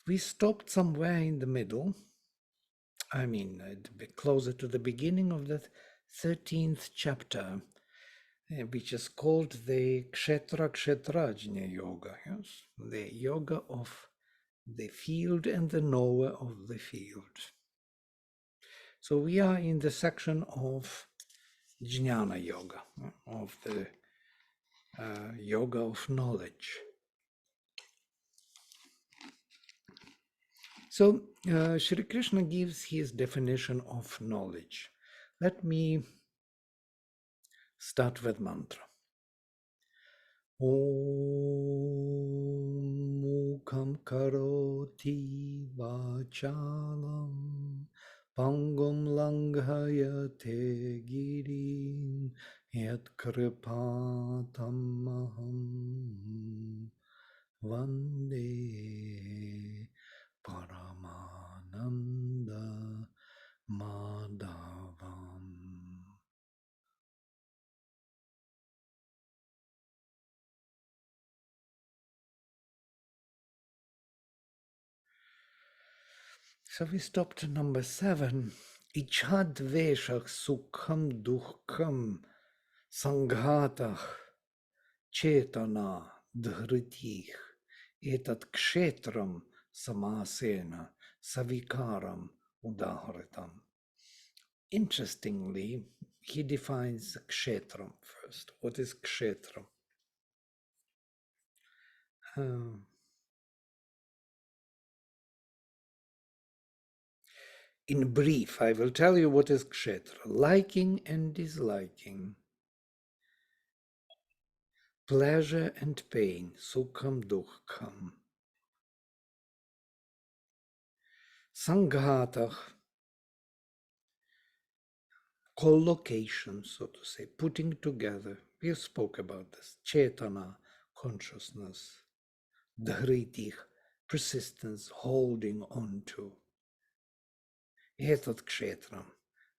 We stopped somewhere in the middle. I mean, a bit closer to the beginning of the 13th chapter, which is called the Kshetra Kshetrajna Yoga, yes? The yoga of the field and the knower of the field. So we are in the section of Jnana Yoga, of the yoga of knowledge. So Shri Krishna gives his definition of knowledge. Let me start with mantra. Om Mukham Karoti Vachalam Pangum Langhayate Girim Yat Kripatamaham Vande Paramananda Madhavam. So we stopped at number 7. Ichadveshach sukham dukham sanghatach chetana dhritih etat kshetram samasena savikaram udahritam. Interestingly, he defines kshetram first. What is kshetram? In brief, I will tell you what is kshetra. Liking and disliking, pleasure and pain, sukham dukham. Sanghatah, collocation, so to say, putting together. We spoke about this. Chetana, consciousness. Dhritih, persistence, holding on to. Etat kshetram.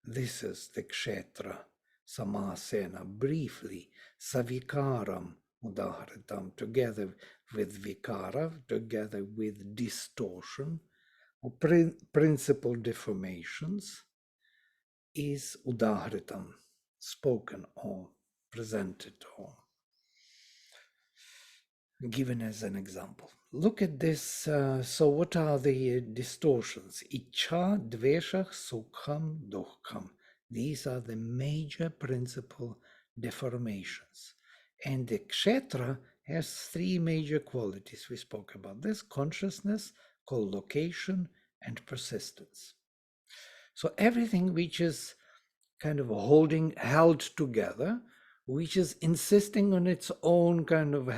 This is the kshetra. Samasena, briefly. Savikaram, udahritam, together with vikara, together with distortion, or principal deformations, is udahritam, spoken or presented or given as an example. Look at this. So what are the distortions? Icha, dveshach, sukham, dukham. These are the major principal deformations. And the kshetra has 3 major qualities. We spoke about this: consciousness, collocation, and persistence. So everything which is kind of held together, which is insisting on its own kind of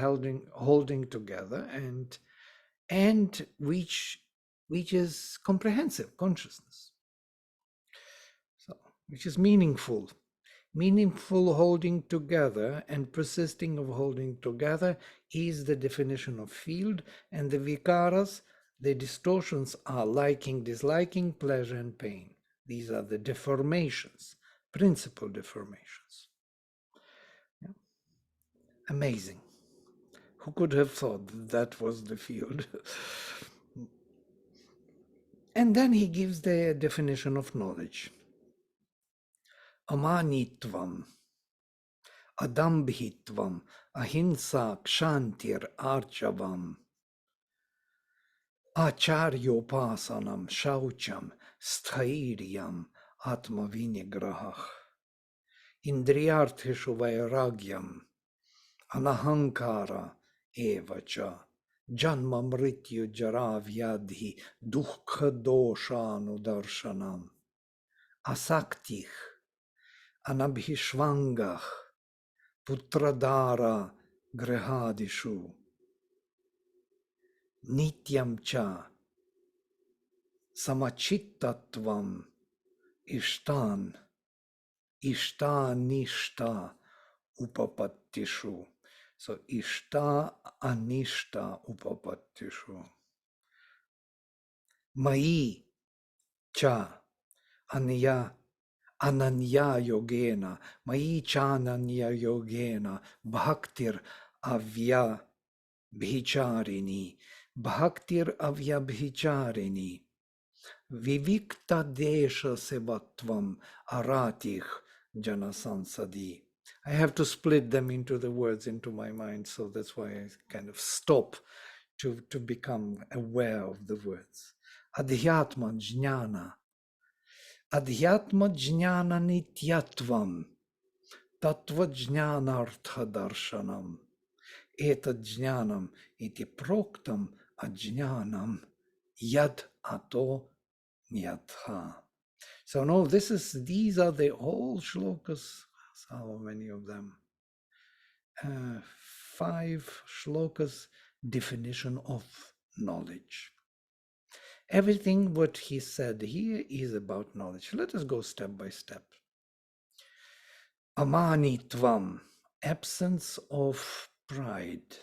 holding together, and which is comprehensive consciousness. So which is meaningful holding together and persisting of holding together is the definition of field, and the vikaras, the distortions, are liking, disliking, pleasure and pain. These are the deformations, principal deformations. Yeah. Amazing. Who could have thought that was the field? And then he gives the definition of knowledge. Amanitvam, adambhitvam, ahimsa, kshantir, archavam, acharyopasanam, shaucham, sthairyam, atmavinigrahah, indriyarthishu vairagyam, anahankara evacha, janma mrityu jara vyadhi, dukkha doshanu darshanam, asaktih, anabhishvangah, putradara grihadishu, nityam cha, samachitatvam, ishtanishta upapattishu. So ishta anishta upapattishu. Mai cha ananya yogena, mai cha ananya yogena, bhaktir avya bhicharini, Bhaktir avyabhicharini, vivikta desha sevatvam aratih jana sansadi. I have to split them into the words into my mind, so that's why I kind of stop to become aware of the words. Adhyatma jnana. Adhyatma jnana nityatvam. Tattva jnanartha darshanam. Etat jnanam iti proktam ajnanam yad ato nyatha. So no, these are the whole shlokas. How many of them? 5 shlokas definition of knowledge. Everything what he said here is about knowledge. Let us go step by step. Amanitvam, absence of pride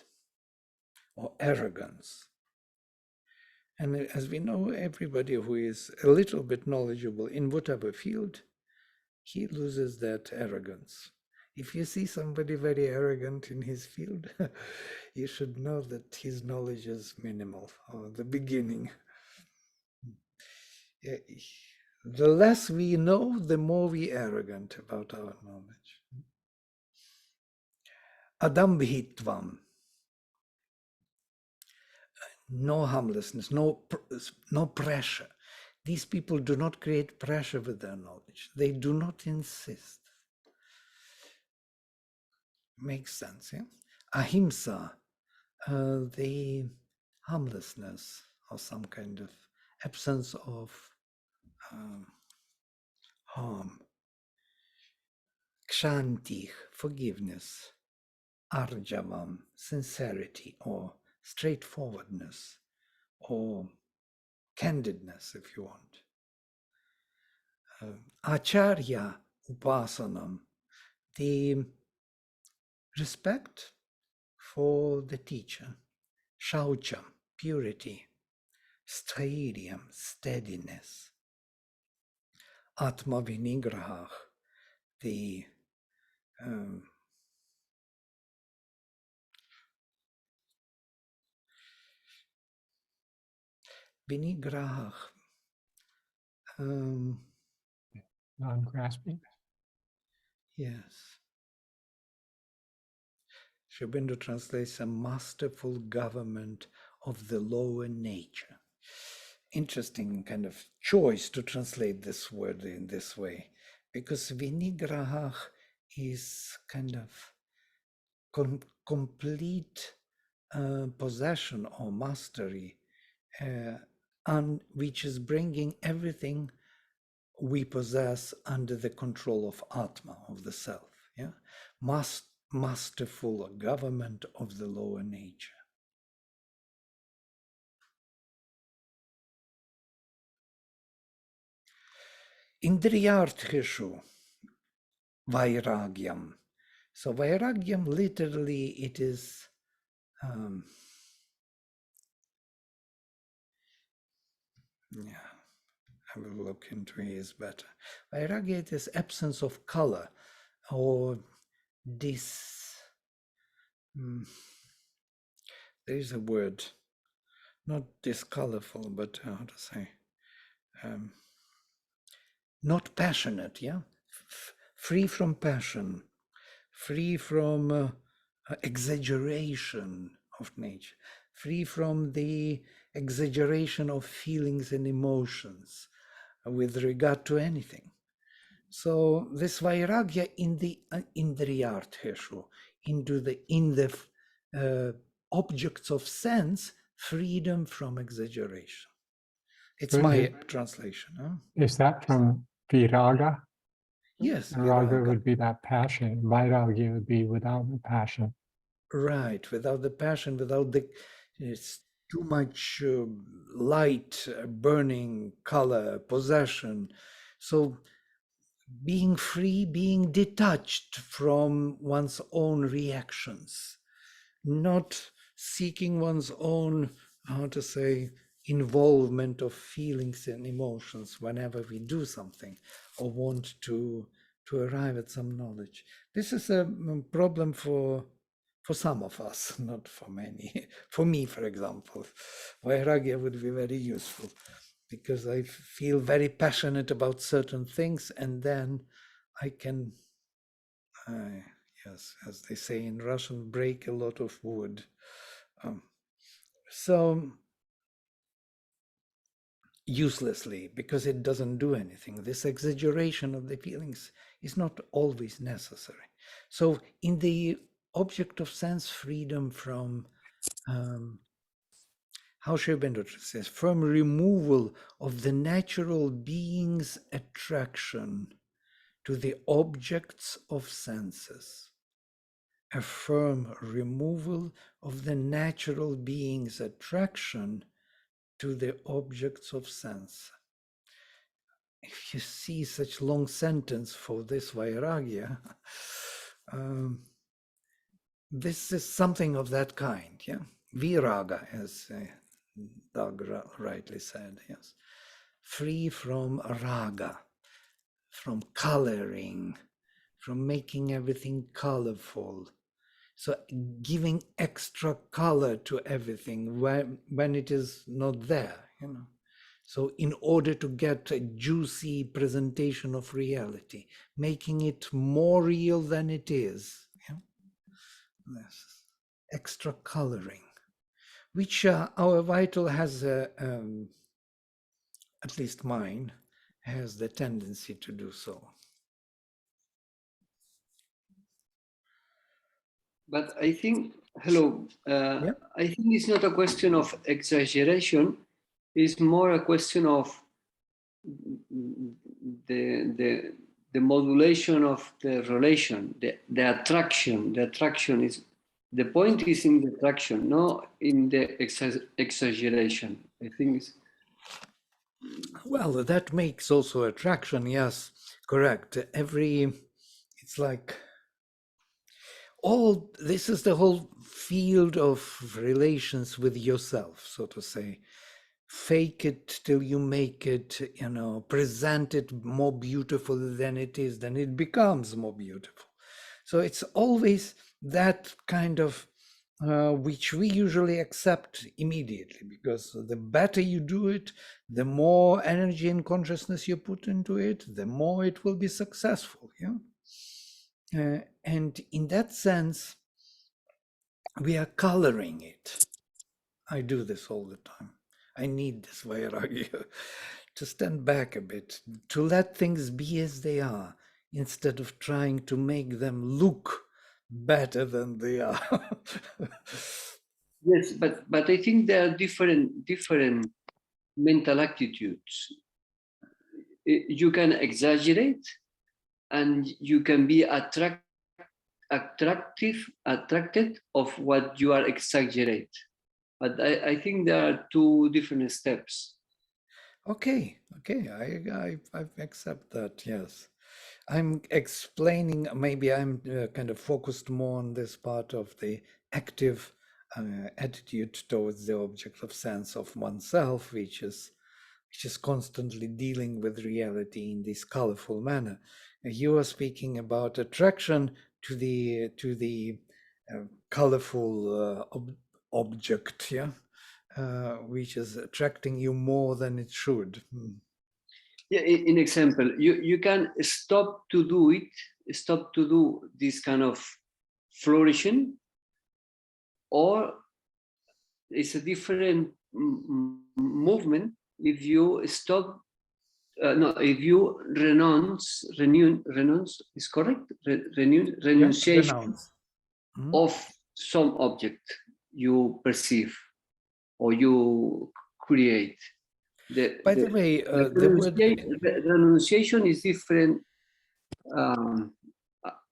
or arrogance. And as we know, everybody who is a little bit knowledgeable in whatever field, he loses that arrogance. If you see somebody very arrogant in his field, you should know that his knowledge is minimal, or the beginning. The less we know, the more we arrogant about our knowledge. Adambhitvam, no harmlessness, no pressure. These people do not create pressure with their knowledge. They do not insist. Makes sense, yeah? Ahimsa, the harmlessness or some kind of absence of harm. Kshanti, forgiveness. Arjavam, sincerity or straightforwardness or candidness, if you want. Acharya upasanam, the respect for the teacher. Shaucham, purity. Stairyam, steadiness. Atma vinigrahah, the vinigrahah, non-grasping. Yes. Sri Aurobindo translates a masterful government of the lower nature. Interesting kind of choice to translate this word in this way, because vinigraha is kind of complete possession or mastery, and which is bringing everything we possess under the control of Atma, of the self. Yeah, masterful government of the lower nature. Indriyartheshu, vairagyam. So vairagyam, literally, it is yeah, I will look into his better. Vairagya is absence of color, or this. There is a word, not discolorful, but how to say, not passionate. Yeah, free from passion, free from exaggeration of nature, free from the exaggeration of feelings and emotions with regard to anything. So this vairagya in the indriyartheshu, in the objects of sense, freedom from exaggeration. It's So my translation. Huh? is that from viraga? Yes, And raga viraga. would be that passion. Vairagya would be without the passion. Right, without the passion, without the it's too much light, burning, color, possession. So being free, being detached from one's own reactions, not seeking one's own, how to say, involvement of feelings and emotions whenever we do something or want to arrive at some knowledge. This is a problem for For some of us, not for many. For me, for example, Vairagya would be very useful because I feel very passionate about certain things, and then I can, yes, as they say in Russian, break a lot of wood. Um, so uselessly, because it doesn't do anything. This exaggeration of the feelings is not always necessary. So in the object of sense freedom from how Sri Aurobindo says, from removal of the natural being's attraction to the objects of senses, a firm removal of the natural being's attraction to the objects of sense. If you see such long sentence for this Vairagya, this is something of that kind, yeah? Viraga, as Doug rightly said, yes. Free from raga, from coloring, from making everything colorful. So giving extra color to everything when it is not there, you know. So in order to get a juicy presentation of reality, making it more real than it is, yeah? This extra coloring, which our vital has, at least mine, has the tendency to do so. But I think, hello, Yeah. I think it's not a question of exaggeration. It's more a question of the modulation of the relation, the attraction. The attraction is, the point is in the attraction, not in the exaggeration. I think it's, Well, that makes also attraction, yes, correct. It's like all this is the whole field of relations with yourself, so to say. Fake it till you make it, you know, present it more beautiful than it is, then it becomes more beautiful. So it's always that kind of which we usually accept immediately, because the better you do it, the more energy and consciousness you put into it, the more it will be successful. Yeah. And in that sense, we are coloring it. I do this all the time. I need this vairagya to stand back a bit, to let things be as they are, instead of trying to make them look better than they are. yes, but I think there are different mental attitudes. You can exaggerate, and you can be attracted of what you are exaggerate. But I think there are two different steps. Okay, I accept that, yes. I'm explaining, maybe I'm kind of focused more on this part of the active attitude towards the object of sense of oneself, which is constantly dealing with reality in this colorful manner. You are speaking about attraction to the colorful object, yeah, which is attracting you more than it should. Yeah, in example, you can stop to do it, stop to do this kind of flourishing, or it's a different movement if you stop. No, if you renounce is correct. Yeah, Renunciation renounce. Mhm. of some object you perceive or you create. By the way, the word The renunciation is different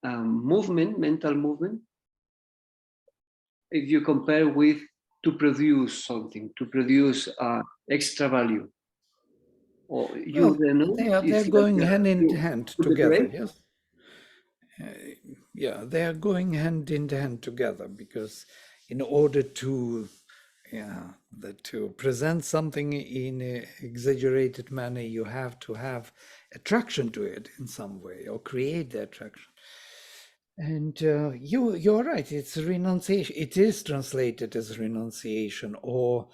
movement, mental movement, if you compare with to produce something, to produce extra value. Or you well, renounce, they're it's like going hand in you hand put the together. brake. Yes. Yeah, they are going hand in hand together, because in order to to present something in an exaggerated manner, you have to have attraction to it in some way, or create the attraction. And you're right. It's renunciation. It is translated as renunciation or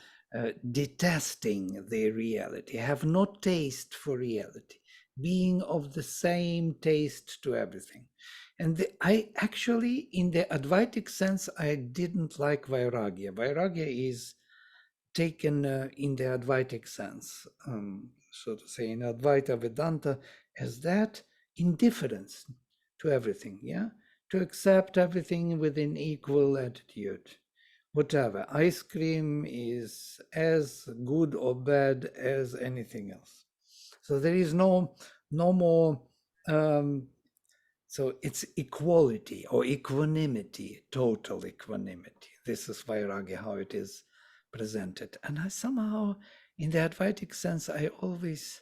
detesting the reality. Have no taste for reality, being of the same taste to everything. And I actually, in the Advaitic sense, I didn't like Vairagya. Vairagya is taken in the Advaitic sense, so to say, in Advaita Vedanta, as that indifference to everything, yeah? To accept everything with an equal attitude. Whatever. Ice cream is as good or bad as anything else. So there is no more um, so it's equality or equanimity, total equanimity. This is Vairagya, how it is presented. And I somehow, in the Advaitic sense, I always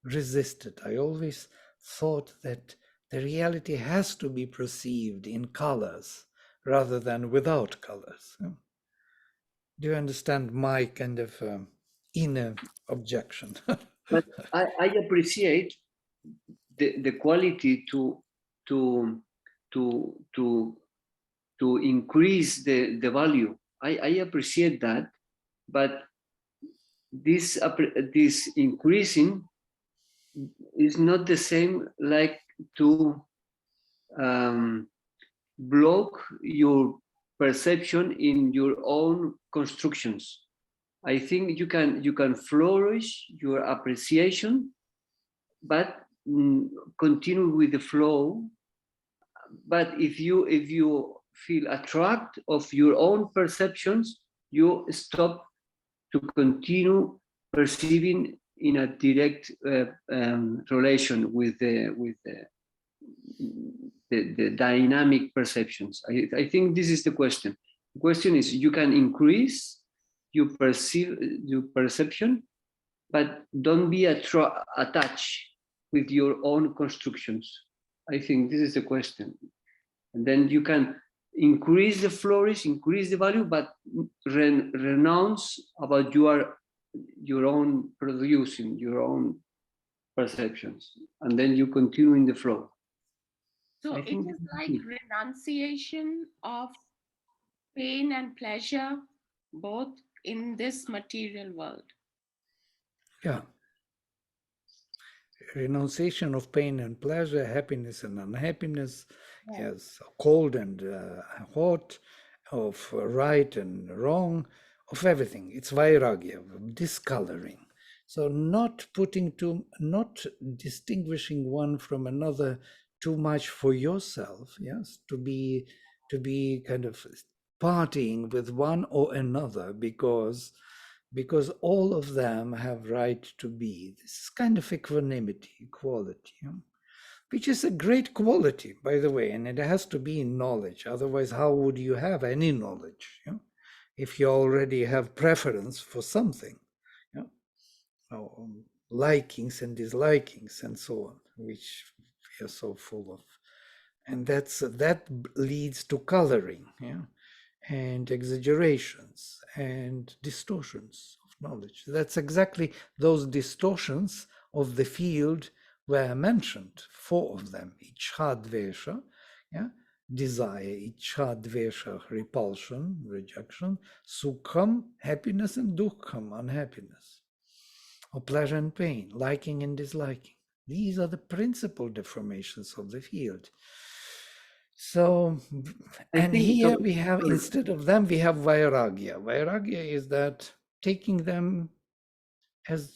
resisted. I always thought that the reality has to be perceived in colors rather than without colors. Do you understand my kind of inner objection? But I appreciate the quality to to to to increase the value. I appreciate that, but this increasing is not the same like to um, block your perception in your own constructions. I think you can flourish your appreciation, but continue with the flow. But if you feel attract of your own perceptions, you stop to continue perceiving in a direct relation with the dynamic perceptions. I think this is the question. The question is you can increase your perception, but don't be attached with your own constructions. I think this is the question. And then you can increase the flourish, increase the value, but renounce about your own producing, your own perceptions. And then you continue in the flow. So I it think is like renunciation of pain and pleasure, both in this material world. Yeah. Renunciation of pain and pleasure, happiness and unhappiness, yes, cold and hot, of right and wrong, of everything. It's vairagya, discoloring. So not not distinguishing one from another too much for yourself, yes, to be kind of partying with one or another because all of them have right to be. This is kind of equanimity, equality, which is a great quality, by the way, and it has to be in knowledge. Otherwise, how would you have any knowledge? If you already have preference for something, likings and dislikings and so on, which we are so full of. And that leads to coloring, and exaggerations and distortions of knowledge. That's exactly those distortions of the field were mentioned, four of them: ichha dvesha, desire; ichha dvesha, repulsion, rejection; sukham, happiness; and dukkham, unhappiness, or pleasure and pain, liking and disliking. These are the principal deformations of the field. So, and here we have, instead of them, we have vairagya. Vairagya is that taking them as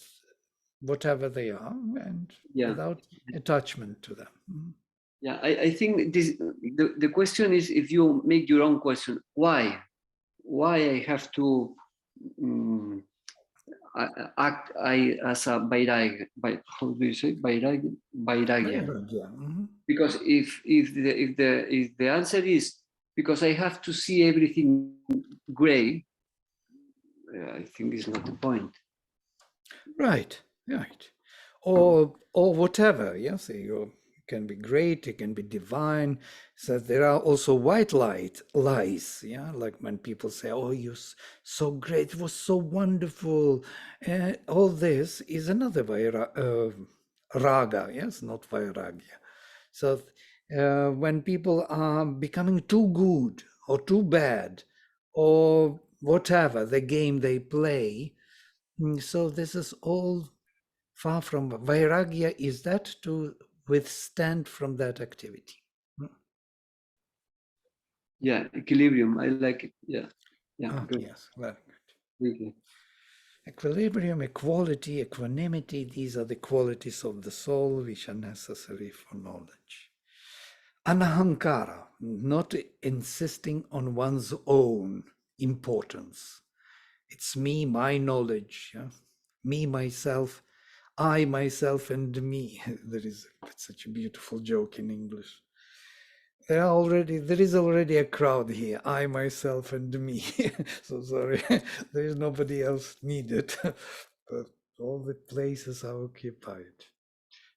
whatever they are and without attachment to them. Yeah, I think the question is, if you make your own question, why I have to act as a vairagya, how do you say vairagya? Because if the answer is because I have to see everything gray, I think it's not the point. Right. Or whatever. Yes, you can be great, it can be divine. So there are also white lies, like when people say, oh, you're so great, it was so wonderful. All this is another raga, yes, not vairagya. So when people are becoming too good or too bad or whatever the game they play. So this is all far from vairagya, is that to withstand from that activity. Yeah, equilibrium. I like it. Yeah. Yeah, good. Yes, very good. Thank you. Equilibrium, equality, equanimity, these are the qualities of the soul which are necessary for knowledge. Anahankara, not insisting on one's own importance. It's me, my knowledge, yeah? Me, myself, I, myself, and me. There is such a beautiful joke in English. There is already a crowd here. I, myself, and me. So sorry, there is nobody else needed. But all the places are occupied.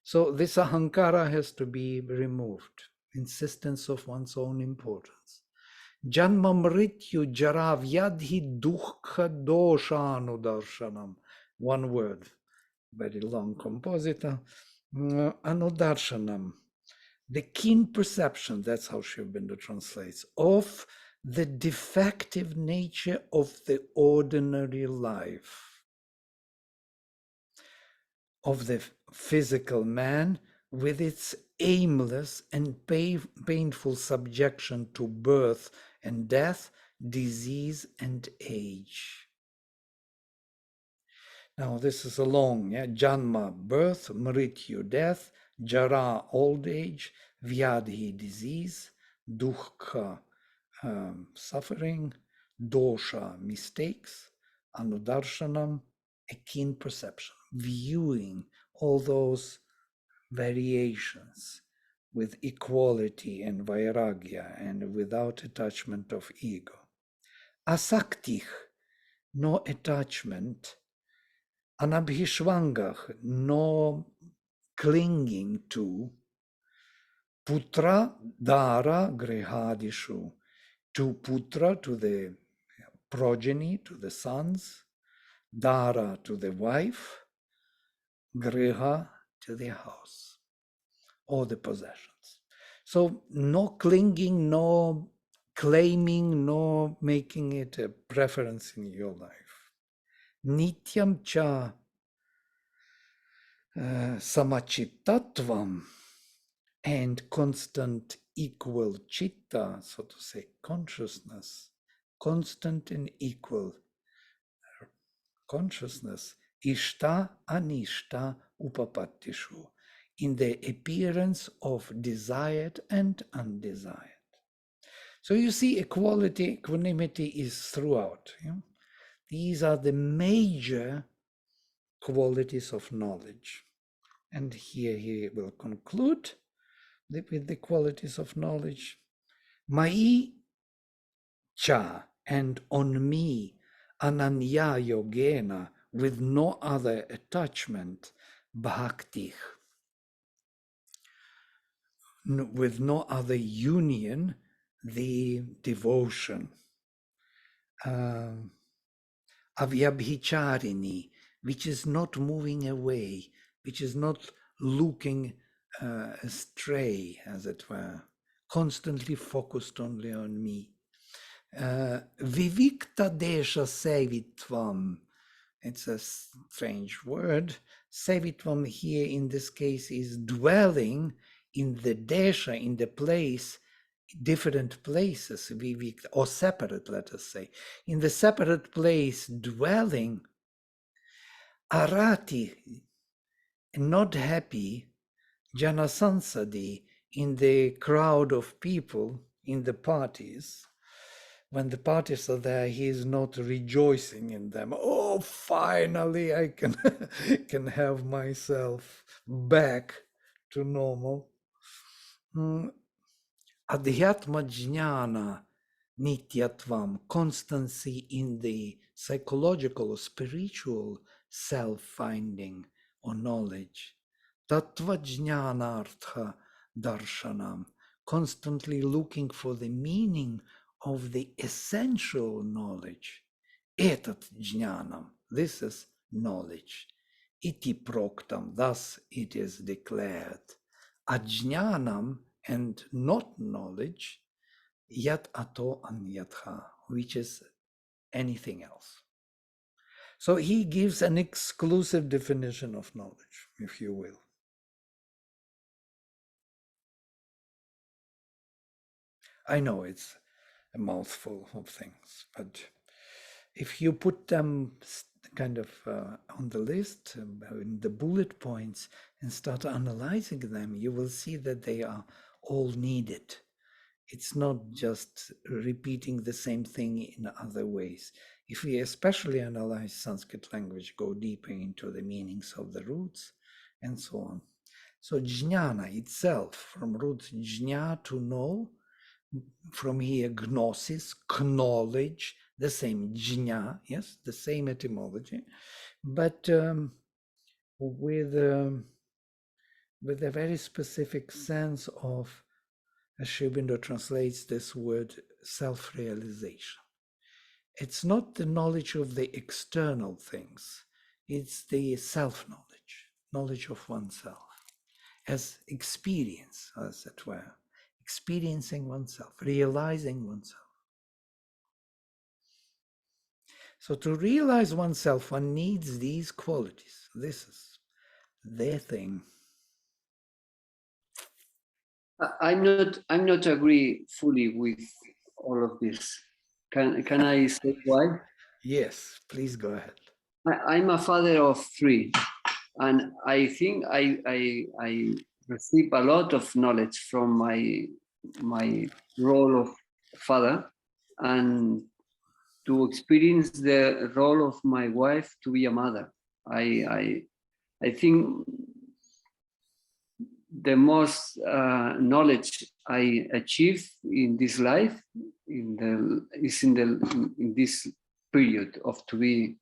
So this ahankara has to be removed. Insistence of one's own importance. Janma mrityu jara vyadhi dukkha doshanudarshanam. One word, very long compositor. Anudarshanam. The keen perception, that's how Sri Aurobindo translates, of the defective nature of the ordinary life, of the physical man with its aimless and painful subjection to birth and death, disease and age. Now this is a long, Janma, birth, Mrityu, death, Jara, old age, Vyadhi, disease, Dukkha, suffering, Dosha, mistakes, Anudarshanam, a keen perception, viewing all those variations with equality and vairagya and without attachment of ego. Asaktich, no attachment. Anabhishvangah, no clinging to. Putra dara grihadishu, to putra, to the progeny, to the sons, dara, to the wife, griha, to the house, or the possessions. So no clinging, no claiming, no making it a preference in your life. Nityam cha samachitatvam, and constant equal chitta, so to say, consciousness, constant and equal consciousness, ishta anishta upapattishu, in the appearance of desired and undesired. So you see, equality, equanimity is throughout. These are the major qualities of knowledge. And here he will conclude with the qualities of knowledge. Mai cha, and on me, ananya yogena, with no other attachment, bhakti, with no other union, the devotion. Avyabhicharini, which is not moving away, which is not looking astray, as it were, constantly focused only on me. Vivikta desha sevitvam. It's a strange word. Sevitvam here in this case is dwelling in the desha, in the place, different places, vivikta, or separate, let us say. In the separate place, dwelling, arati, not happy, janasansadi, in the crowd of people, in the parties. When the parties are there, he is not rejoicing in them. Oh, finally I can can have myself back to normal. Adhyatma jnana nityatvam, constancy in the psychological or spiritual self-finding or knowledge. Tattva jnanartha darshanam, constantly looking for the meaning of the essential knowledge. Etat jnanam, this is knowledge. Iti proktam, thus it is declared. Ajnanam and not knowledge, yat ato anyatha, which is anything else. So he gives an exclusive definition of knowledge, if you will. I know it's a mouthful of things, but if you put them kind of on the list, in the bullet points, and start analyzing them, you will see that they are all needed. It's not just repeating the same thing in other ways. If we especially analyze Sanskrit language, go deeper into the meanings of the roots and so on. So jnana itself, from root jna, to know, from here gnosis, knowledge, the same jna, yes, the same etymology, but with a very specific sense of, as Sri Aurobindo translates this word, self-realization. It's not the knowledge of the external things, it's the self-knowledge, knowledge of oneself, as experience, as it were, experiencing oneself, realizing oneself. So to realize oneself, one needs these qualities. This is their thing. I'm not agree fully with all of this. Can I say why? Yes, please go ahead. I'm a father of 3, and I think I receive a lot of knowledge from my role of father, and to experience the role of my wife to be a mother. I think the most knowledge I achieve in this life is in this period of to be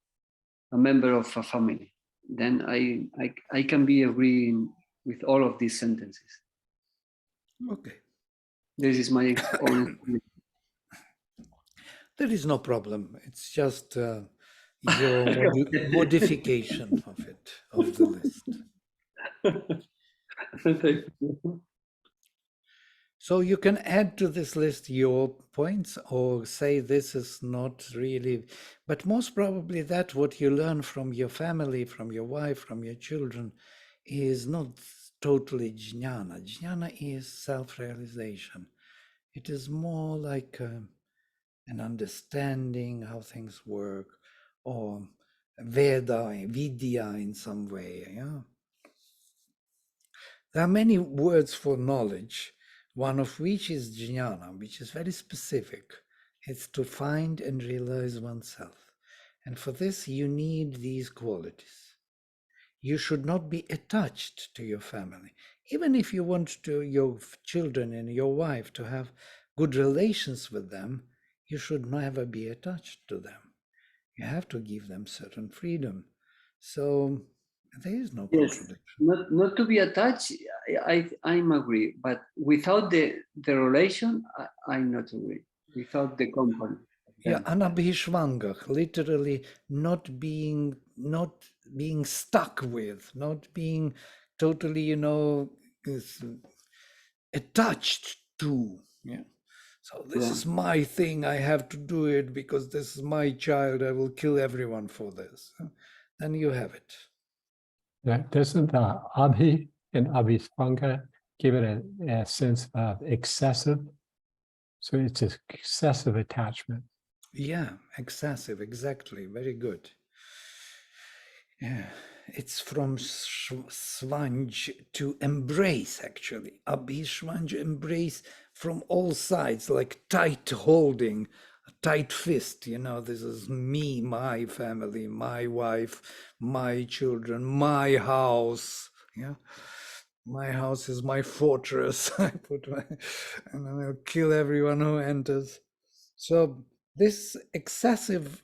a member of a family. Then I can be agreeing with all of these sentences. Okay. This is my own experience. There is no problem. It's just your modification of it, of the list. Thank you. So you can add to this list your points or say this is not really, but most probably that what you learn from your family, from your wife, from your children is not totally jnana. Jnana is self-realization. It is more like an understanding how things work, or vidya in some way. Yeah? There are many words for knowledge, one of which is jnana, which is very specific. It's to find and realize oneself. And for this, you need these qualities. You should not be attached to your family. Even if you want to your children and your wife to have good relations with them, you should never be attached to them. You have to give them certain freedom. So there is no Yes, contradiction. not to be attached. I'm agree, but without the relation, I'm not agree. Without the company. Yeah, anabhishvanga, literally not being stuck with, not being totally, attached to. Yeah. So this is my thing. I have to do it because this is my child. I will kill everyone for this. Then you have it. That doesn't abhi and abhisvanga give it a sense of excessive? So it's an excessive attachment. Yeah, excessive. Exactly. Very good. Yeah, it's from svanj to embrace, actually. Abhishvanj, embrace from all sides, like tight holding, a tight fist. This is me, my family, my wife, my children, my house. Yeah. My house is my fortress. And I'll kill everyone who enters. So this excessive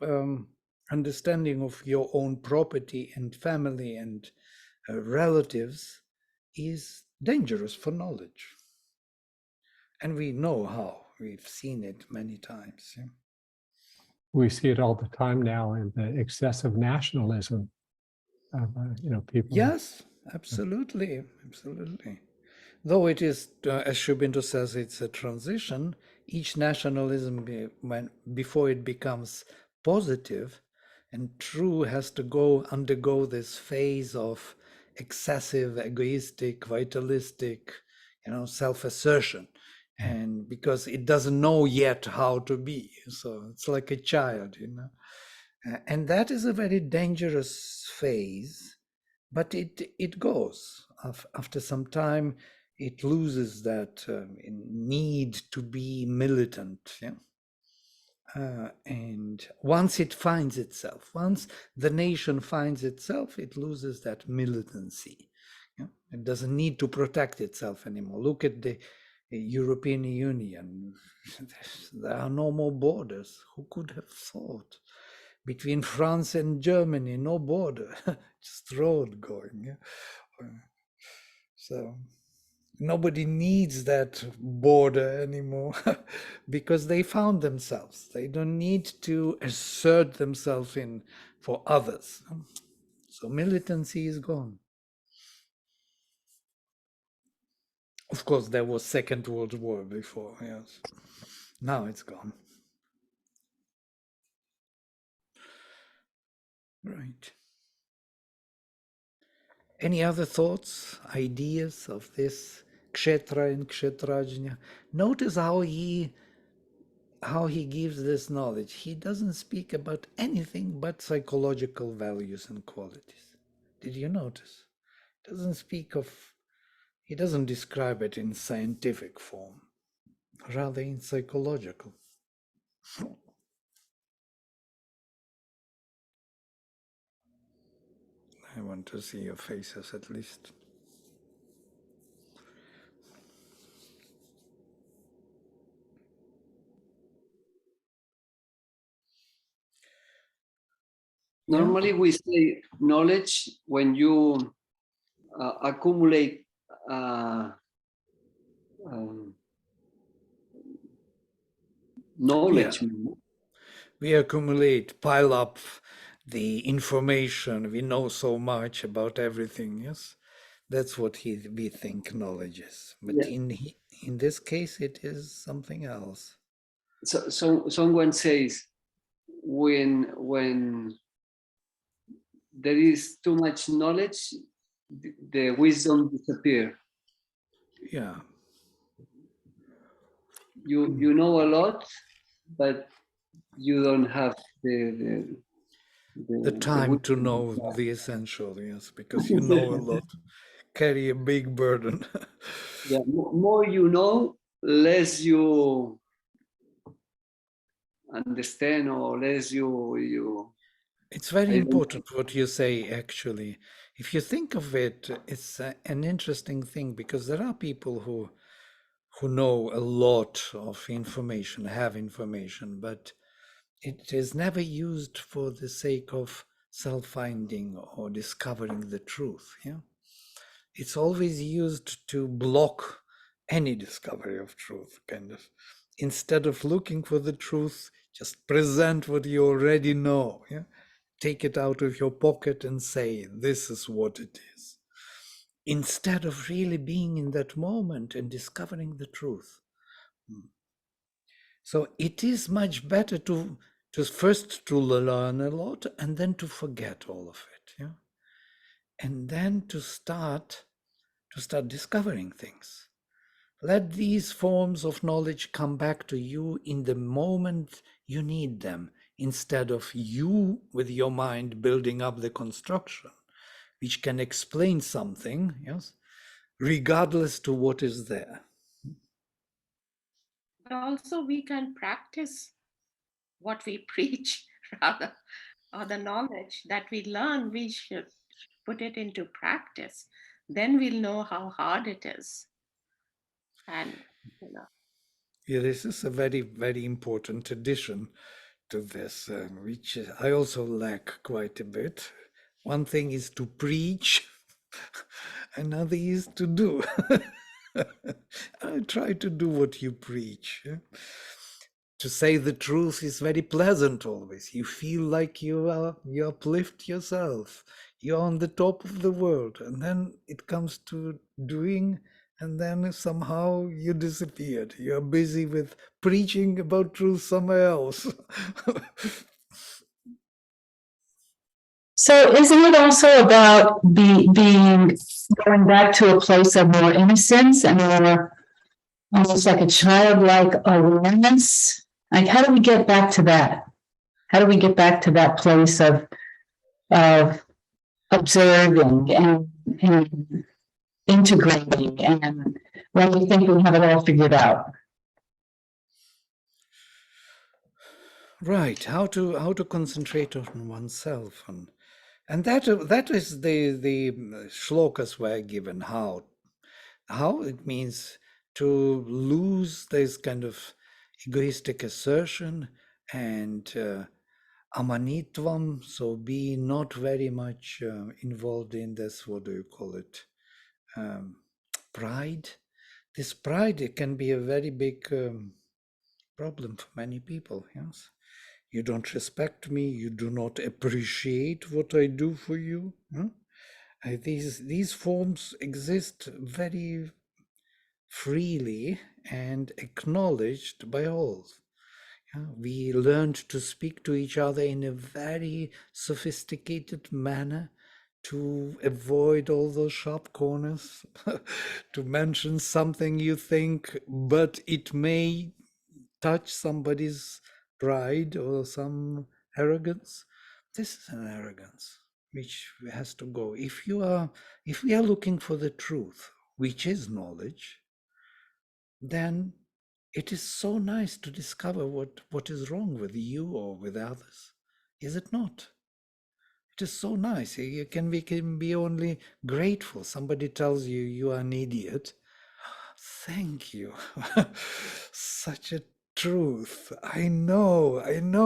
understanding of your own property and family and relatives is dangerous for knowledge. And we know how. We've seen it many times. Yeah? We see it all the time now in the excessive nationalism of people. Yes, absolutely. Absolutely. Though it is, as Shubindu says, it's a transition, each nationalism, before it becomes positive and true, has to undergo this phase of excessive, egoistic, vitalistic, self-assertion. And because it doesn't know yet how to be. So it's like a child, And that is a very dangerous phase, but it goes. After some time, it loses that need to be militant. Yeah. And once it finds itself, once the nation finds itself, it loses that militancy. Yeah? It doesn't need to protect itself anymore. Look at the European Union. There are no more borders. Who could have thought? Between France and Germany, no border, just road going. Yeah? So nobody needs that border anymore because they found themselves. They don't need to assert themselves in for others. So militancy is gone. Of course, there was Second World War before, yes. Now it's gone. Right. Any other thoughts, ideas of this Kshetra and Kshetrajna? Notice how he gives this knowledge. He doesn't speak about anything but psychological values and qualities. Did you notice? He doesn't describe it in scientific form, rather in psychological. I want to see your faces at least. Normally, we say knowledge when you accumulate knowledge. Yeah. We accumulate, pile up the information. We know so much about everything. Yes, that's what we think knowledge is. But Yeah. in this case, it is something else. So someone says when there is too much knowledge, the wisdom disappears. Yeah. You know a lot, but you don't have the time to know the essential, yes, because you know a lot, carry a big burden. Yeah, more you know, less you understand, or less you. It's very important what you say, actually. If you think of it, it's an interesting thing because there are people who know a lot of information, have information, but it is never used for the sake of self-finding or discovering the truth. Yeah, it's always used to block any discovery of truth, kind of. Instead of looking for the truth, just present what you already know. Yeah, take it out of your pocket and say, "This is what it is," instead of really being in that moment and discovering the truth. So it is much better to first to learn a lot and then to forget all of it, yeah, and then to start discovering things. Let these forms of knowledge come back to you in the moment you need them, instead of you with your mind building up the construction, which can explain something, yes, regardless to what is there. But also we can practice what we preach, rather, or the knowledge that we learn, we should put it into practice. Then we'll know how hard it is. And, Yeah, this is a very, very important addition to this, which I also lack quite a bit. One thing is to preach, another is to do. I try to do what you preach. To say the truth is very pleasant always. You feel like you uplift yourself. You're on the top of the world. And then it comes to doing, and then somehow you disappeared. You're busy with preaching about truth somewhere else. So isn't it also about being going back to a place of more innocence and more almost like a childlike awareness? Like, how do we get back to that? How do we get back to that place of observing and integrating, and when we think we have it all figured out? Right, how to concentrate on oneself, and that is the shlokas were given, how it means to lose this kind of egoistic assertion and amanitvam, so be not very much involved in this, what do you call it, pride. This pride, it can be a very big problem for many people. Yes, you don't respect me, you do not appreciate what I do for you. These forms exist very freely and acknowledged by all. We learned to speak to each other in a very sophisticated manner to avoid all those sharp corners, to mention something you think, but it may touch somebody's pride or some arrogance. This is an arrogance which has to go. If we are looking for the truth, which is knowledge, then it is so nice to discover what is wrong with you or with others. Is it not? It is so nice. We can be only grateful. Somebody tells you you are an idiot. Thank you. Such a truth. I know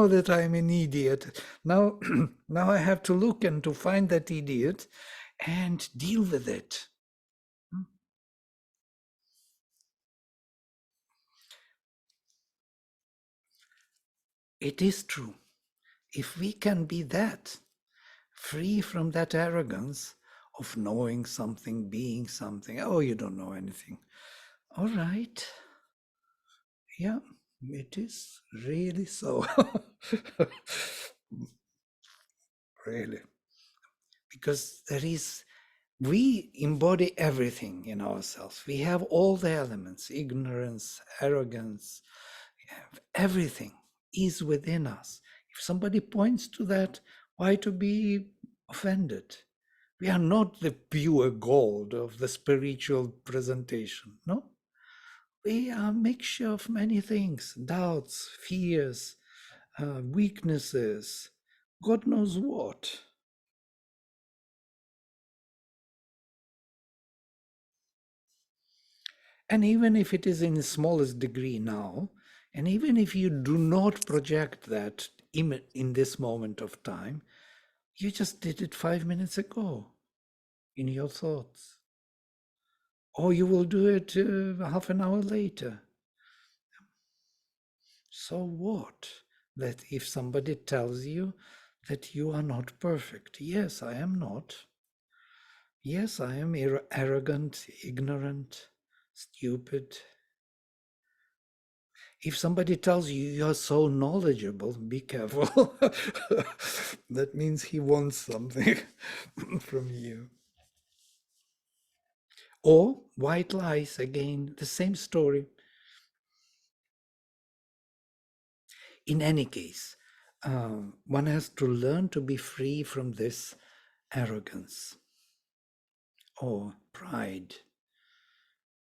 that I'm an idiot. Now, now I have to look and to find that idiot and deal with it. It is true. If we can be that, free from that arrogance of knowing something, being something. Oh, you don't know anything. All right. Yeah, it is really so. Really. Because we embody everything in ourselves. We have all the elements, ignorance, arrogance, everything is within us. If somebody points to that, why to be offended? We are not the pure gold of the spiritual presentation, no? We are a mixture of many things, doubts, fears, weaknesses, God knows what. And even if it is in the smallest degree now, and even if you do not project that in this moment of time, you just did it 5 minutes ago in your thoughts. Or you will do it half an hour later. So what? That if somebody tells you that you are not perfect, yes, I am not. Yes, I am arrogant, ignorant, stupid. If somebody tells you you're so knowledgeable, be careful. That means he wants something from you. Or white lies, again, the same story. In any case, one has to learn to be free from this arrogance or pride.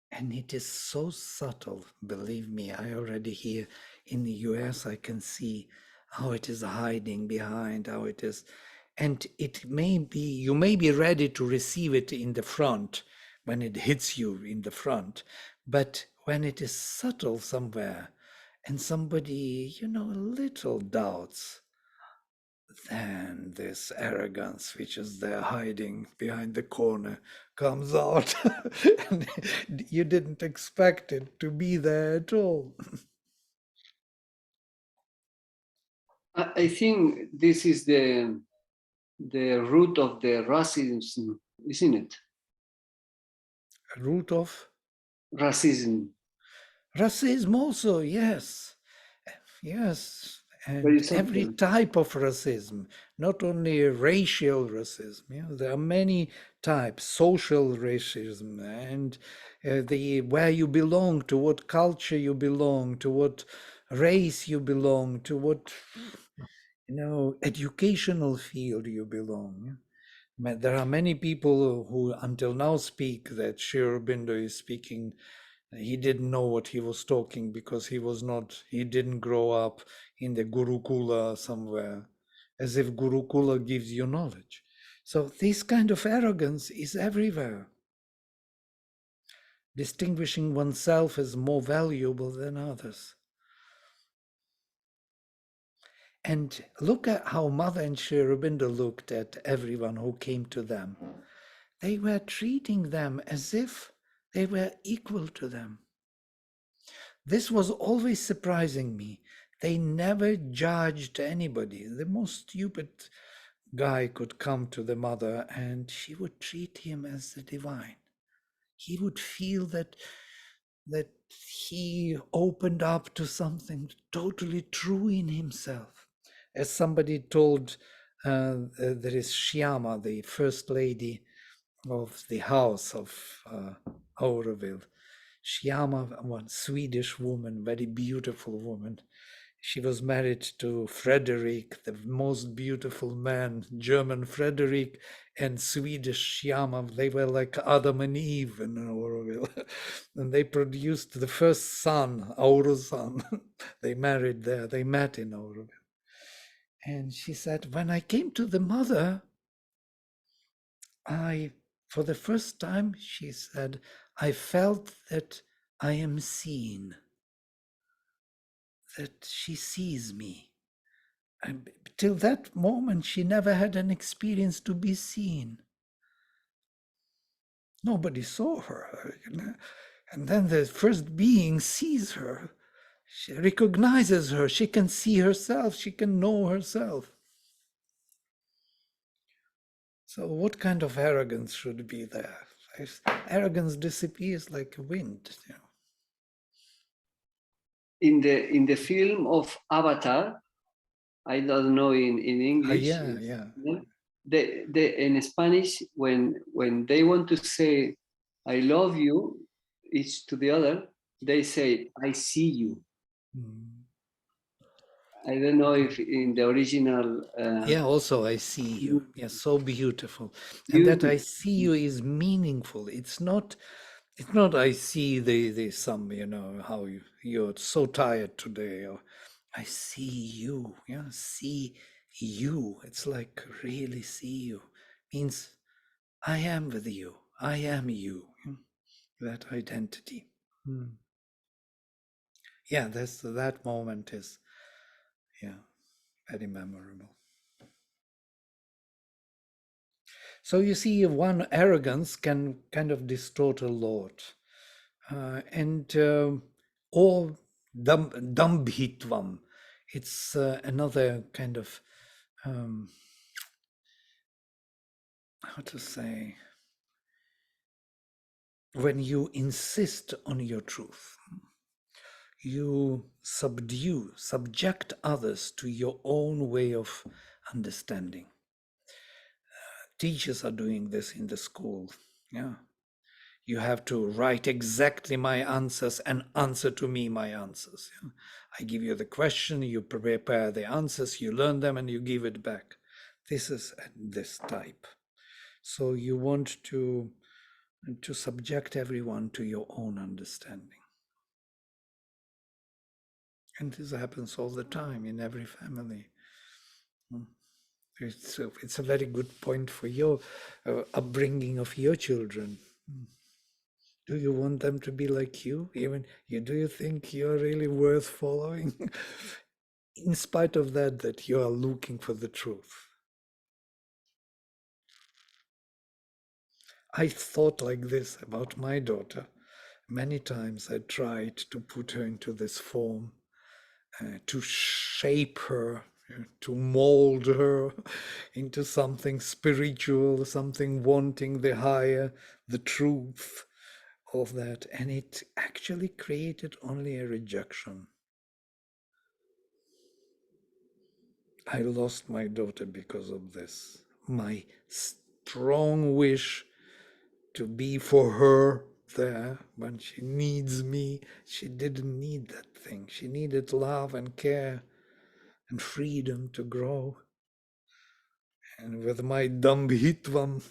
And it is so subtle, believe me. I already here in the US, I can see how it is hiding behind, how it is. And it may be, you may be ready to receive it in the front when it hits you in the front. But when it is subtle somewhere and somebody, a little doubts, then this arrogance, which is there hiding behind the corner, comes out. And you didn't expect it to be there at all. I think this is the root of the racism, isn't it? Root of? racism. Racism also, yes. Yes. Very And every subtle. type of racism, not only racial racism. Yeah, there are many types, social racism, and the where you belong, to what culture you belong, to what race you belong, to what educational field you belong. Yeah? There are many people who until now speak that Sri Aurobindo is speaking. He didn't know what he was talking because he didn't grow up in the Gurukula somewhere, as if Gurukula gives you knowledge. So this kind of arrogance is everywhere. Distinguishing oneself as more valuable than others. And look at how Mother and Sri Aurobindo looked at everyone who came to them. They were treating them as if they were equal to them. This was always surprising me. They never judged anybody. The most stupid guy could come to the mother and she would treat him as the divine. He would feel that he opened up to something totally true in himself. As somebody told, there is Shyama, the first lady of the house of Auroville. Shyama, one Swedish woman, very beautiful woman. She was married to Frederick, the most beautiful man, German Frederick, and Swedish Shyama. They were like Adam and Eve in Auroville. And they produced the first son, Auro's son. They married there, they met in Auroville. And she said, when I came to the mother, for the first time, she said, I felt that I am seen, that she sees me. And till that moment, she never had an experience to be seen. Nobody saw her. And then the first being sees her. She recognizes her. She can see herself. She can know herself. So what kind of arrogance should be there? Arrogance disappears like a wind. In the film of Avatar, I don't know in English. Yeah. In Spanish, when they want to say I love you each to the other, they say I see you. I don't know if in the original. Yeah, also I see you. Yeah, so beautiful. And that I see you is meaningful. It's not I see the some, how you're so tired today, or I see you. Yeah, see you. It's like really see you. Means I am with you. I am you. That identity. Yeah, that moment is very memorable. So you see, one arrogance can kind of distort a lot. Or dambhitvam, it's another kind of, how to say, when you insist on your truth, you subject others to your own way of understanding. Teachers are doing this in the school. Yeah. You have to write exactly my answers and answer to me my answers. Yeah. I give you the question, you prepare the answers, you learn them, and you give it back. This is this type. So you want to subject everyone to your own understanding. And this happens all the time in every family. It's a very good point for your upbringing of your children. Do you want them to be like you? Do you think you're really worth following? In spite of that you are looking for the truth. I thought like this about my daughter. Many times I tried to put her into this form, to shape her, to mold her into something spiritual, something wanting the higher, the truth, of that, and it actually created only a rejection. I lost my daughter because of this. My strong wish to be for her there when she needs me. She didn't need that thing. She needed love and care and freedom to grow. And with my dumb hitvam,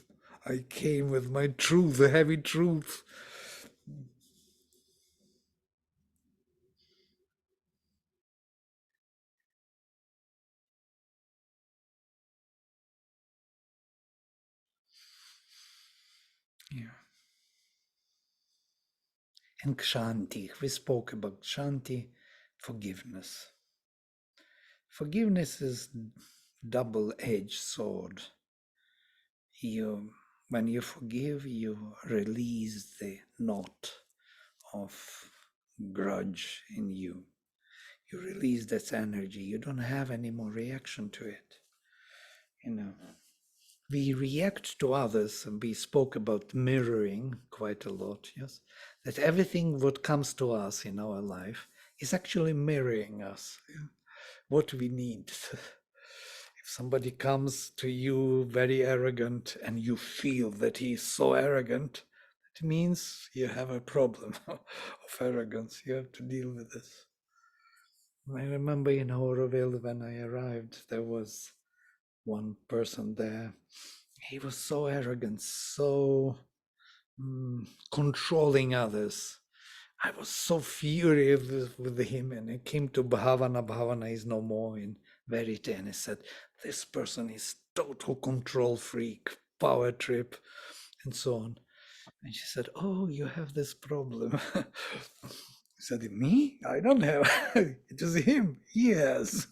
I came with my truth, the heavy truth. Yeah. And Kshanti, we spoke about Kshanti, forgiveness. Forgiveness is double-edged sword. When you forgive, you release the knot of grudge in you. You release that energy. You don't have any more reaction to it. We react to others, and we spoke about mirroring quite a lot, yes? That everything what comes to us in our life is actually mirroring us, what we need. If somebody comes to you very arrogant and you feel that he is so arrogant, it means you have a problem of arrogance. You have to deal with this. I remember in Auroville when I arrived, there was one person there. He was so arrogant, so controlling others. I was so furious with him, and it came to Bhavana. Bhavana is no more in Verity, and he said, this person is total control freak, power trip, and so on. And she said, oh, you have this problem. I said, me? I don't have. It is him. He has.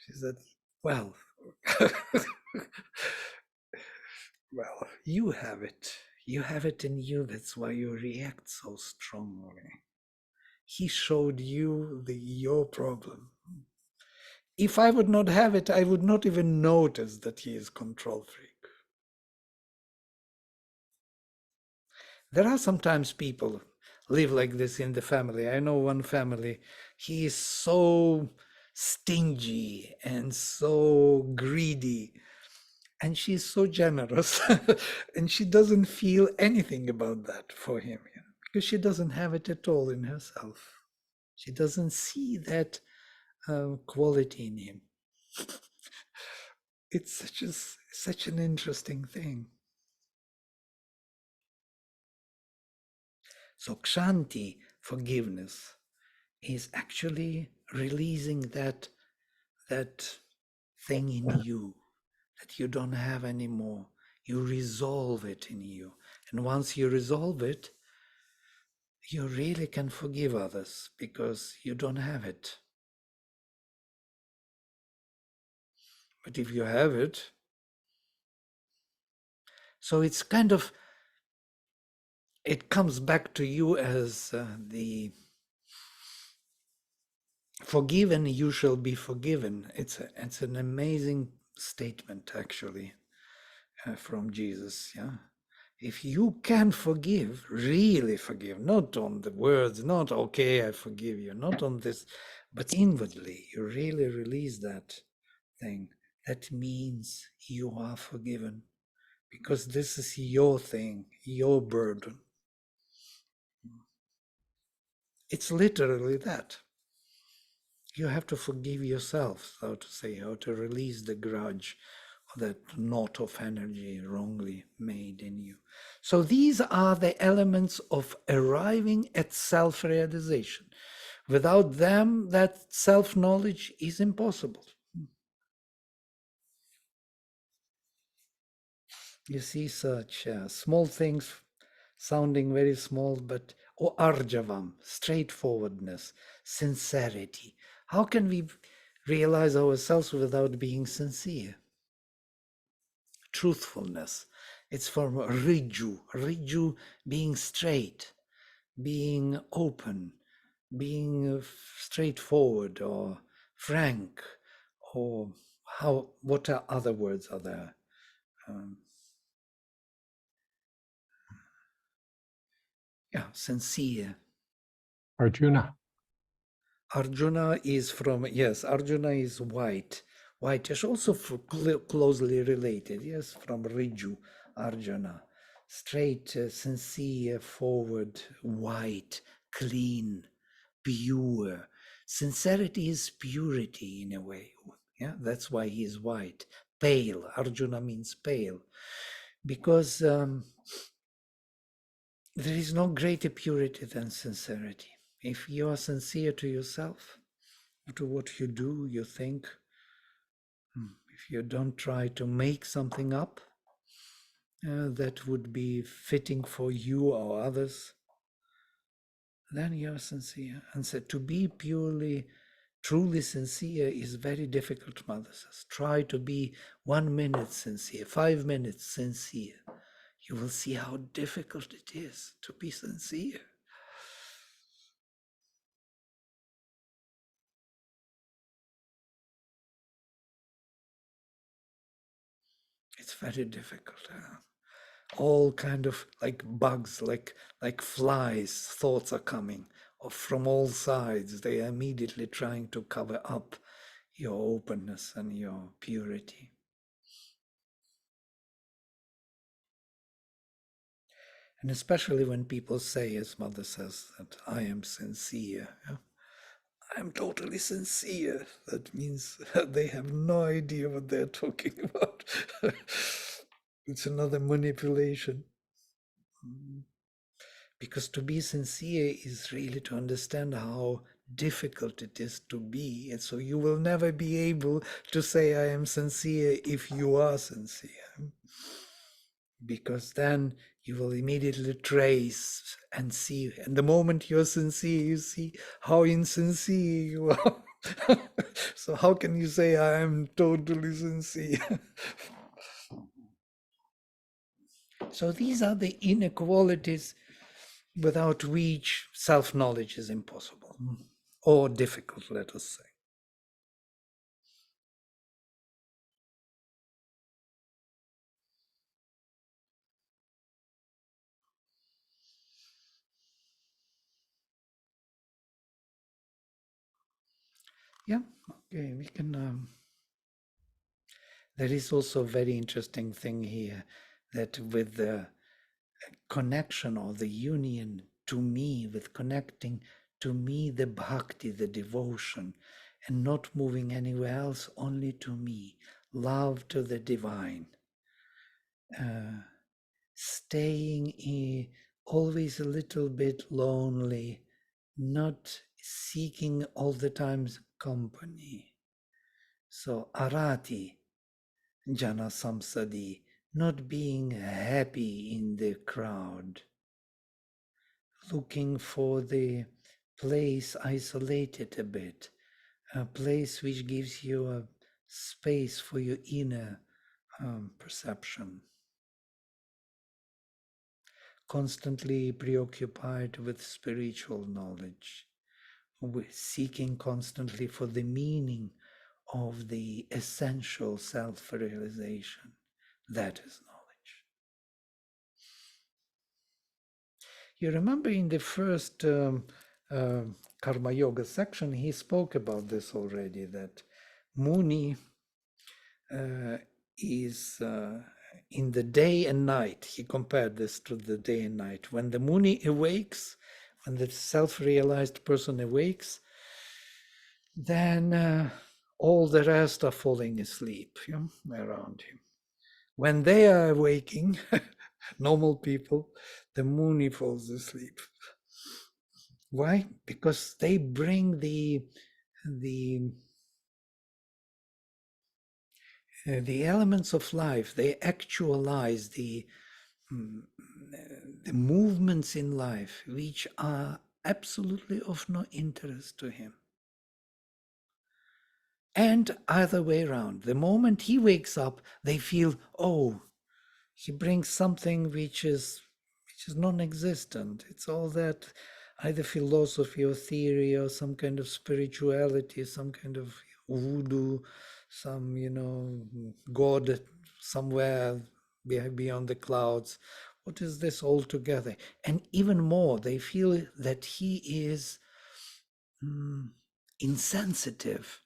She said, well, well, you have it. You have it in you. That's why you react so strongly. He showed you your problem. If I would not have it, I would not even notice that he is control freak. There are sometimes people live like this in the family. I know one family, he is so stingy and so greedy, and she's so generous, and she doesn't feel anything about that for him, because she doesn't have it at all in herself. She doesn't see that quality in him. It's such an interesting thing. So Kshanti, forgiveness, is actually releasing that thing in you that you don't have anymore. You resolve it in you. And once you resolve it, you really can forgive others because you don't have it. But if you have it, so it's kind of, it comes back to you as the forgiven, you shall be forgiven. It's an amazing statement, actually, from Jesus. Yeah, if you can forgive, really forgive, not on the words, not okay, I forgive you, not on this, but inwardly, you really release that thing. That means you are forgiven, because this is your thing, your burden. It's literally that. You have to forgive yourself, so to say, how to release the grudge, or that knot of energy wrongly made in you. So these are the elements of arriving at self-realization. Without them, that self-knowledge is impossible. You see such small things sounding very small, but arjavam, straightforwardness, sincerity. How can we realize ourselves without being sincere? Truthfulness. It's from riju being straight, being open, being straightforward or frank, or what other words are there? Um, Yeah, sincere. Arjuna. Arjuna is from, yes, Arjuna is white. Whitish, also closely related, yes, from Riju, Arjuna. Straight, sincere, forward, white, clean, pure. Sincerity is purity in a way. Yeah, that's why he is white. Pale. Arjuna means pale. Because there is no greater purity than sincerity. If you are sincere to yourself, to what you do, you think, if you don't try to make something up that would be fitting for you or others, then you're sincere. And so to be purely, truly sincere is very difficult, Mother says. Try to be 1 minute sincere, 5 minutes sincere. You will see how difficult it is to be sincere. It's very difficult. All kind of like bugs, like flies, thoughts are coming from all sides. They are immediately trying to cover up your openness and your purity. And especially when people say, as Mother says, that I am sincere. Yeah? I'm totally sincere. That means they have no idea what they're talking about. It's another manipulation. Because to be sincere is really to understand how difficult it is to be. And so you will never be able to say, I am sincere if you are sincere. Because then you will immediately trace and see. And the moment you're sincere, you see how insincere you are. So how can you say, I am totally sincere? So these are the inequalities without which self-knowledge is impossible or difficult, let us say. Yeah, okay, we can. There is also a very interesting thing here that with the connection or the union to me, with connecting to me, the bhakti, the devotion, and not moving anywhere else, only to me, love to the divine, staying always a little bit lonely, not seeking all the time company. So arati, jana samsadi, not being happy in the crowd, looking for the place isolated a bit, a place which gives you a space for your inner perception. Constantly preoccupied with spiritual knowledge, seeking constantly for the meaning of the essential self-realization. That is knowledge. You remember in the first Karma Yoga section, he spoke about this already, that Muni is in the day and night. He compared this to the day and night. When the Muni awakes, when the self-realized person awakes, then all the rest are falling asleep around him. When they are waking, normal people, the Muni falls asleep. Why? Because they bring the elements of life. They actualize the movements in life which are absolutely of no interest to him. And either way around, the moment he wakes up, they feel, oh, he brings something which is non-existent. It's all that either philosophy or theory or some kind of spirituality, some kind of voodoo, some, God somewhere beyond the clouds, What is this altogether? And even more, they feel that he is insensitive,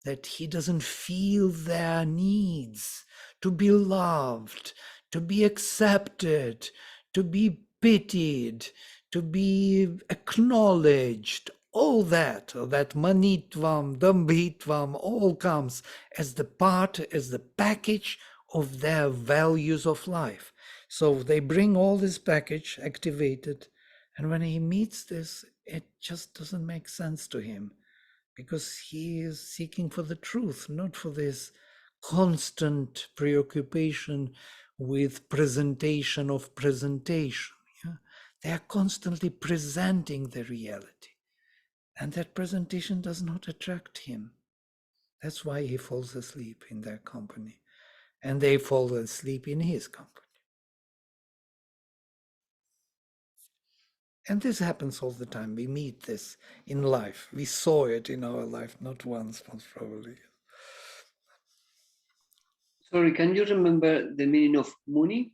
that he doesn't feel their needs to be loved, to be accepted, to be pitied, to be acknowledged. All that, or that manitvam, dambhitvam, all comes as the part, as the package of their values of life. So they bring all this package activated, and when he meets this, it just doesn't make sense to him, because he is seeking for the truth, not for this constant preoccupation with presentation of presentation. Yeah? They are constantly presenting the reality, and that presentation does not attract him. That's why he falls asleep in their company, and they fall asleep in his company. And this happens all the time. We meet this in life. We saw it in our life, not once, most probably. Sorry, can you remember the meaning of Muni?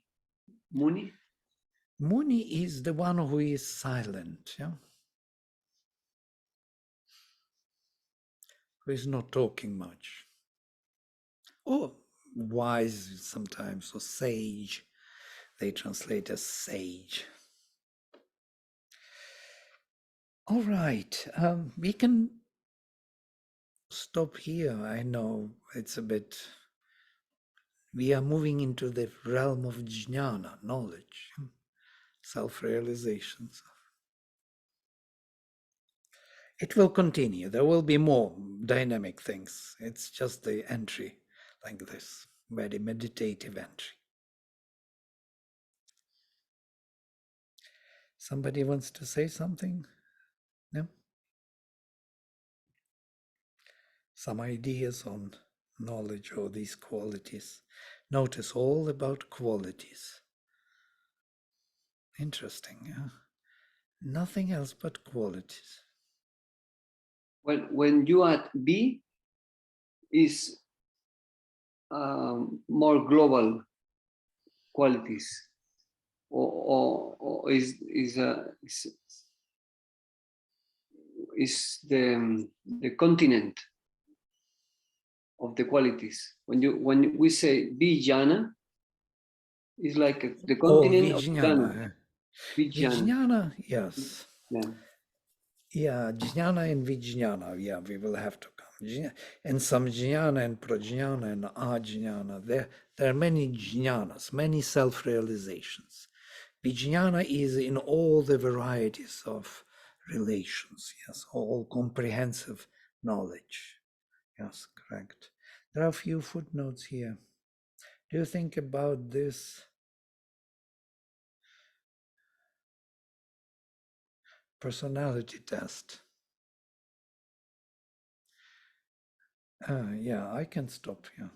Muni? Muni is the one who is silent, yeah? Who is not talking much. Or wise sometimes, or sage. They translate as sage. All right, we can stop here. I know it's a bit, we are moving into the realm of jnana, knowledge, self-realizations. It will continue. There will be more dynamic things. It's just the entry like this, very meditative entry. Somebody wants to say something? No? Some ideas on knowledge or these qualities. Notice all about qualities. Interesting, yeah? Nothing else but qualities. When you add be, is more global qualities, or is the continent of the qualities. When we say be jnana, it's like the continent of jnana. Vijnana, yes. Yeah. Yeah, jnana and vijnana, yeah, we will have to come. And some jnana and prajnana and ajnana, there are many jnanas, many self-realizations. Vijnana is in all the varieties of relations, yes, all comprehensive knowledge. Yes, correct. There are a few footnotes here. Do you think about this personality test? Yeah, I can stop here.